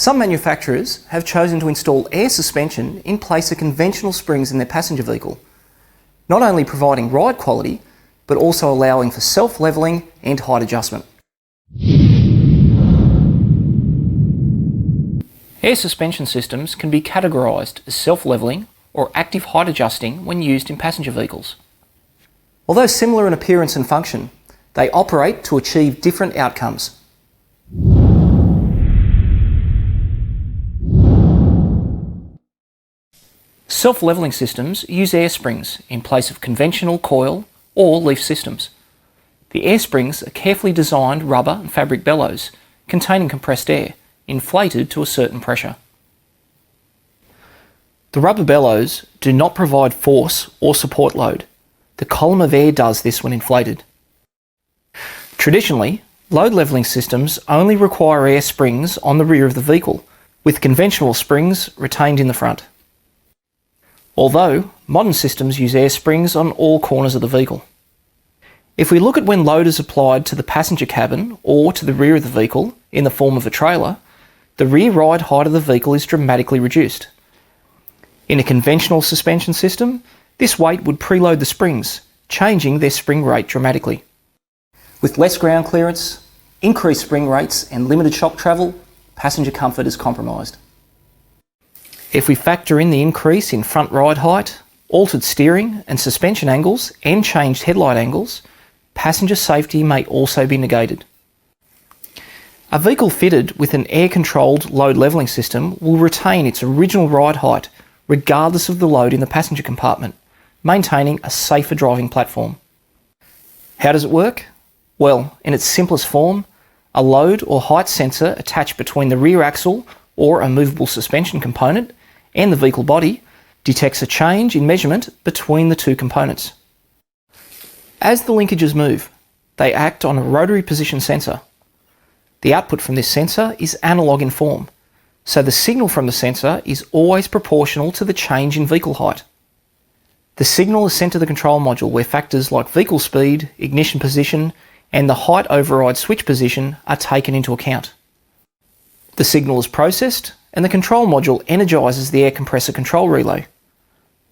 Some manufacturers have chosen to install air suspension in place of conventional springs in their passenger vehicle, not only providing ride quality, but also allowing for self-levelling and height adjustment. Air suspension systems can be categorised as self-levelling or active height adjusting when used in passenger vehicles. Although similar in appearance and function, they operate to achieve different outcomes. Self-levelling systems use air springs in place of conventional coil or leaf systems. The air springs are carefully designed rubber and fabric bellows containing compressed air, inflated to a certain pressure. The rubber bellows do not provide force or support load. The column of air does this when inflated. Traditionally, load levelling systems only require air springs on the rear of the vehicle, with conventional springs retained in the front. Although modern systems use air springs on all corners of the vehicle. If we look at when load is applied to the passenger cabin or to the rear of the vehicle in the form of a trailer, the rear ride height of the vehicle is dramatically reduced. In a conventional suspension system, this weight would preload the springs, changing their spring rate dramatically. With less ground clearance, increased spring rates and limited shock travel, passenger comfort is compromised. If we factor in the increase in front ride height, altered steering and suspension angles and changed headlight angles, passenger safety may also be negated. A vehicle fitted with an air-controlled load levelling system will retain its original ride height regardless of the load in the passenger compartment, maintaining a safer driving platform. How does it work? Well, in its simplest form, a load or height sensor attached between the rear axle or a movable suspension component and the vehicle body detects a change in measurement between the two components. As the linkages move, they act on a rotary position sensor. The output from this sensor is analog in form, so the signal from the sensor is always proportional to the change in vehicle height. The signal is sent to the control module where factors like vehicle speed, ignition position, and the height override switch position are taken into account. The signal is processed and the control module energises the air compressor control relay.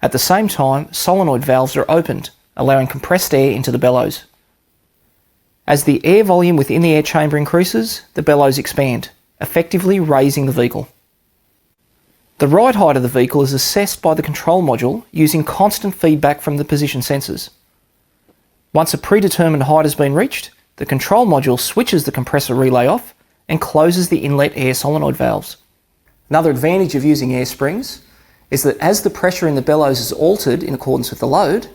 At the same time, solenoid valves are opened, allowing compressed air into the bellows. As the air volume within the air chamber increases, the bellows expand, effectively raising the vehicle. The ride height of the vehicle is assessed by the control module using constant feedback from the position sensors. Once a predetermined height has been reached, the control module switches the compressor relay off and closes the inlet air solenoid valves. Another advantage of using air springs is that as the pressure in the bellows is altered in accordance with the load,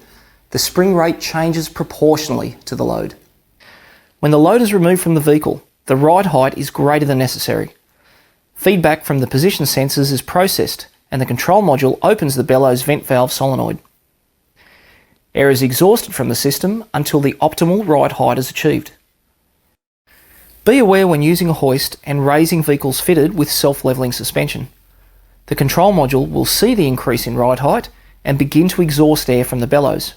the spring rate changes proportionally to the load. When the load is removed from the vehicle, the ride height is greater than necessary. Feedback from the position sensors is processed and the control module opens the bellows vent valve solenoid. Air is exhausted from the system until the optimal ride height is achieved. Be aware when using a hoist and raising vehicles fitted with self-levelling suspension. The control module will see the increase in ride height and begin to exhaust air from the bellows.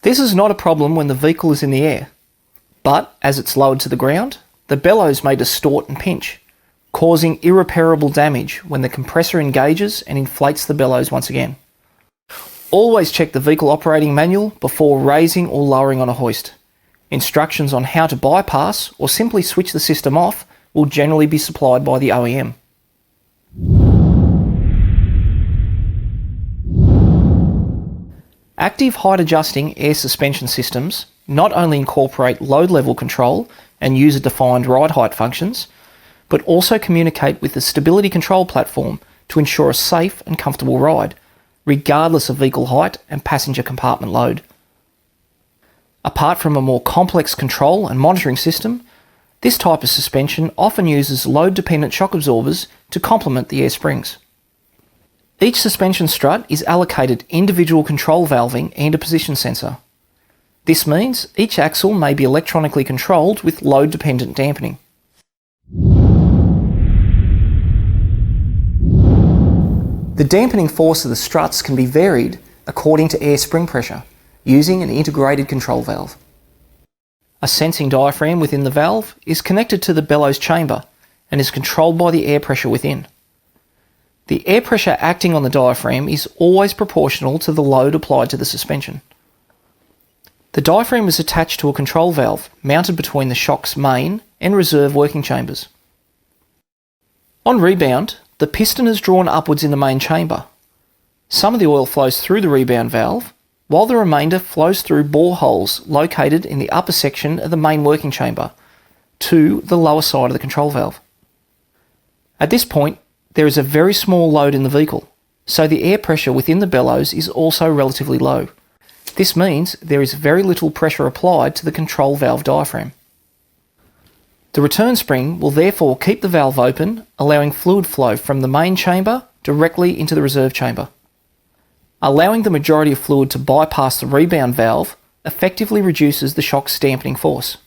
This is not a problem when the vehicle is in the air, but as it's lowered to the ground, the bellows may distort and pinch, causing irreparable damage when the compressor engages and inflates the bellows once again. Always check the vehicle operating manual before raising or lowering on a hoist. Instructions on how to bypass or simply switch the system off will generally be supplied by the OEM. Active height adjusting air suspension systems not only incorporate load level control and user-defined ride height functions, but also communicate with the stability control platform to ensure a safe and comfortable ride, regardless of vehicle height and passenger compartment load. Apart from a more complex control and monitoring system, this type of suspension often uses load-dependent shock absorbers to complement the air springs. Each suspension strut is allocated individual control valving and a position sensor. This means each axle may be electronically controlled with load-dependent dampening. The dampening force of the struts can be varied according to air spring pressure, using an integrated control valve. A sensing diaphragm within the valve is connected to the bellows chamber and is controlled by the air pressure within. The air pressure acting on the diaphragm is always proportional to the load applied to the suspension. The diaphragm is attached to a control valve mounted between the shock's main and reserve working chambers. On rebound, the piston is drawn upwards in the main chamber. Some of the oil flows through the rebound valve, while the remainder flows through bore holes located in the upper section of the main working chamber to the lower side of the control valve. At this point, there is a very small load in the vehicle, so the air pressure within the bellows is also relatively low. This means there is very little pressure applied to the control valve diaphragm. The return spring will therefore keep the valve open, allowing fluid flow from the main chamber directly into the reserve chamber. Allowing the majority of fluid to bypass the rebound valve effectively reduces the shock's dampening force.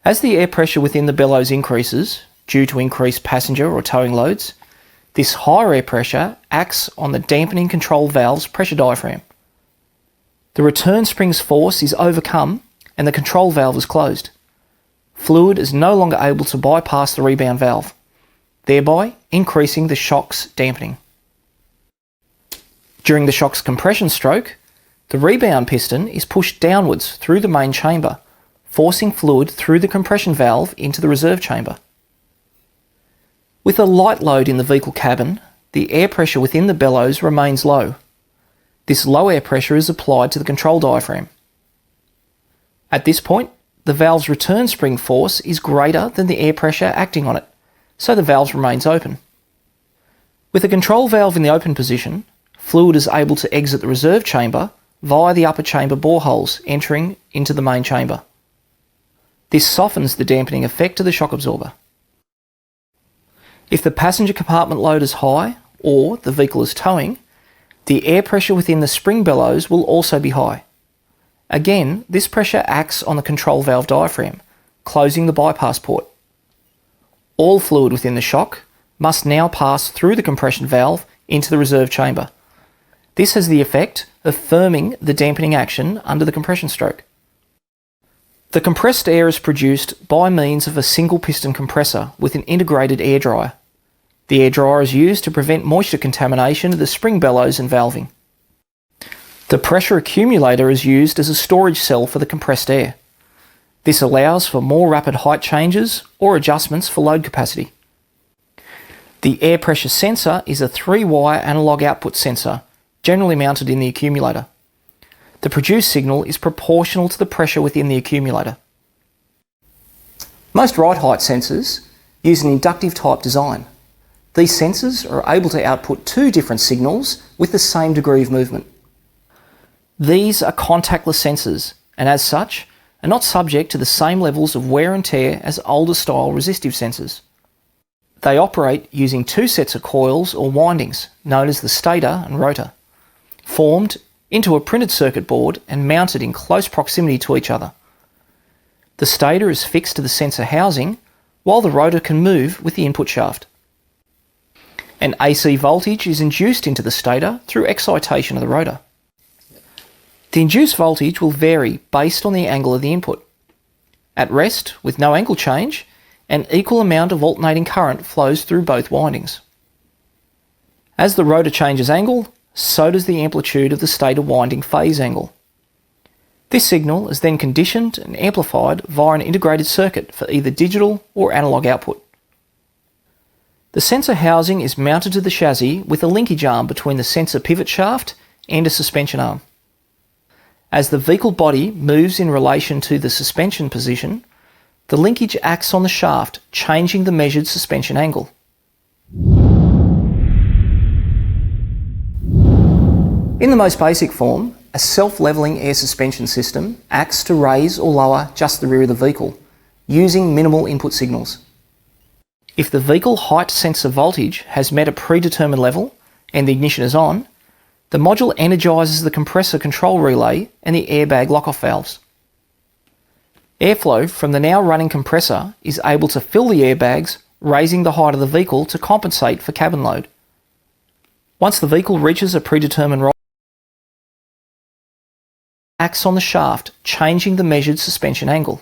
As the air pressure within the bellows increases, due to increased passenger or towing loads, this higher air pressure acts on the dampening control valve's pressure diaphragm. The return spring's force is overcome and the control valve is closed. Fluid is no longer able to bypass the rebound valve, thereby increasing the shock's dampening. During the shock's compression stroke, the rebound piston is pushed downwards through the main chamber, forcing fluid through the compression valve into the reserve chamber. With a light load in the vehicle cabin, the air pressure within the bellows remains low. This low air pressure is applied to the control diaphragm. At this point, the valve's return spring force is greater than the air pressure acting on it, so the valve remains open. With the control valve in the open position, fluid is able to exit the reserve chamber via the upper chamber boreholes entering into the main chamber. This softens the dampening effect of the shock absorber. If the passenger compartment load is high, or the vehicle is towing, the air pressure within the spring bellows will also be high. Again, this pressure acts on the control valve diaphragm, closing the bypass port. All fluid within the shock must now pass through the compression valve into the reserve chamber. This has the effect of firming the dampening action under the compression stroke. The compressed air is produced by means of a single piston compressor with an integrated air dryer. The air dryer is used to prevent moisture contamination of the spring bellows and valving. The pressure accumulator is used as a storage cell for the compressed air. This allows for more rapid height changes or adjustments for load capacity. The air pressure sensor is a 3-wire analog output sensor, generally mounted in the accumulator. The produced signal is proportional to the pressure within the accumulator. Most ride height sensors use an inductive type design. These sensors are able to output 2 different signals with the same degree of movement. These are contactless sensors and as such are not subject to the same levels of wear and tear as older style resistive sensors. They operate using 2 sets of coils or windings known as the stator and rotor, formed into a printed circuit board and mounted in close proximity to each other. The stator is fixed to the sensor housing while the rotor can move with the input shaft. An AC voltage is induced into the stator through excitation of the rotor. The induced voltage will vary based on the angle of the input. At rest, with no angle change, an equal amount of alternating current flows through both windings. As the rotor changes angle, so does the amplitude of the stator winding phase angle. This signal is then conditioned and amplified via an integrated circuit for either digital or analog output. The sensor housing is mounted to the chassis with a linkage arm between the sensor pivot shaft and a suspension arm. As the vehicle body moves in relation to the suspension position, the linkage acts on the shaft, changing the measured suspension angle. In the most basic form, a self-levelling air suspension system acts to raise or lower just the rear of the vehicle, using minimal input signals. If the vehicle height sensor voltage has met a predetermined level and the ignition is on, the module energises the compressor control relay and the airbag lock-off valves. Airflow from the now running compressor is able to fill the airbags, raising the height of the vehicle to compensate for cabin load. Once the vehicle reaches a predetermined rise, it acts on the shaft, changing the measured suspension angle.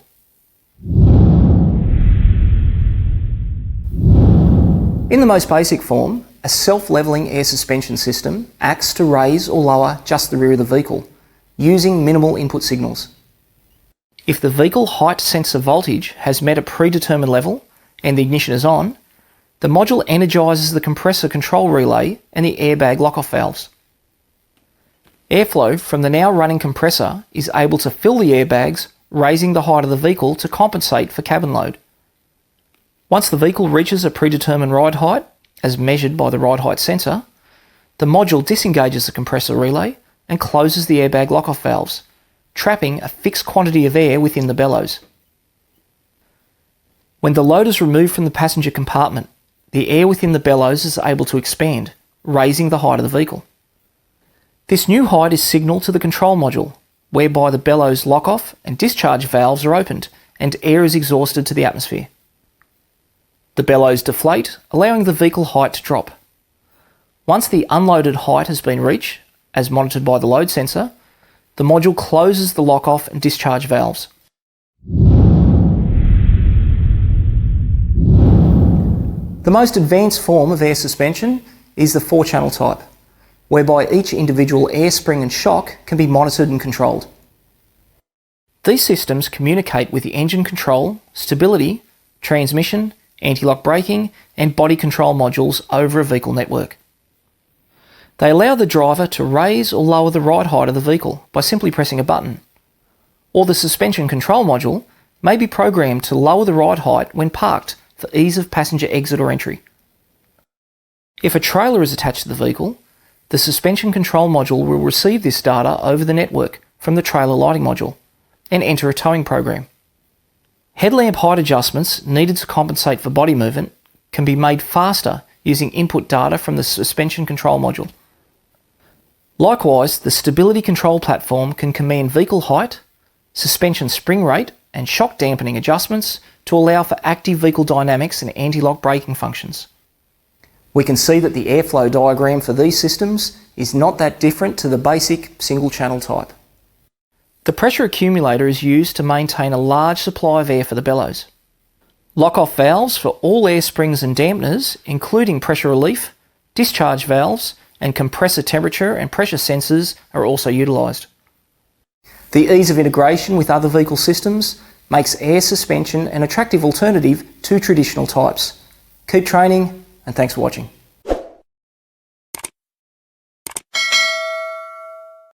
In the most basic form, a self-levelling air suspension system acts to raise or lower just the rear of the vehicle, using minimal input signals. If the vehicle height sensor voltage has met a predetermined level and the ignition is on, the module energises the compressor control relay and the airbag lock-off valves. Airflow from the now running compressor is able to fill the airbags, raising the height of the vehicle to compensate for cabin load. Once the vehicle reaches a predetermined ride height, as measured by the ride height sensor, the module disengages the compressor relay and closes the airbag lock-off valves, trapping a fixed quantity of air within the bellows. When the load is removed from the passenger compartment, the air within the bellows is able to expand, raising the height of the vehicle. This new height is signalled to the control module, whereby the bellows lock-off and discharge valves are opened and air is exhausted to the atmosphere. The bellows deflate, allowing the vehicle height to drop. Once the unloaded height has been reached, as monitored by the load sensor, the module closes the lock-off and discharge valves. The most advanced form of air suspension is the 4-channel type, whereby each individual air spring and shock can be monitored and controlled. These systems communicate with the engine control, stability, transmission, anti-lock braking and body control modules over a vehicle network. They allow the driver to raise or lower the ride height of the vehicle by simply pressing a button, or the suspension control module may be programmed to lower the ride height when parked for ease of passenger exit or entry. If a trailer is attached to the vehicle, the suspension control module will receive this data over the network from the trailer lighting module and enter a towing program. Headlamp height adjustments needed to compensate for body movement can be made faster using input data from the suspension control module. Likewise, the stability control platform can command vehicle height, suspension spring rate and shock dampening adjustments to allow for active vehicle dynamics and anti-lock braking functions. We can see that the airflow diagram for these systems is not that different to the basic single-channel type. The pressure accumulator is used to maintain a large supply of air for the bellows. Lock-off valves for all air springs and dampeners, including pressure relief, discharge valves, and compressor temperature and pressure sensors are also utilised. The ease of integration with other vehicle systems makes air suspension an attractive alternative to traditional types. Keep training, and thanks for watching.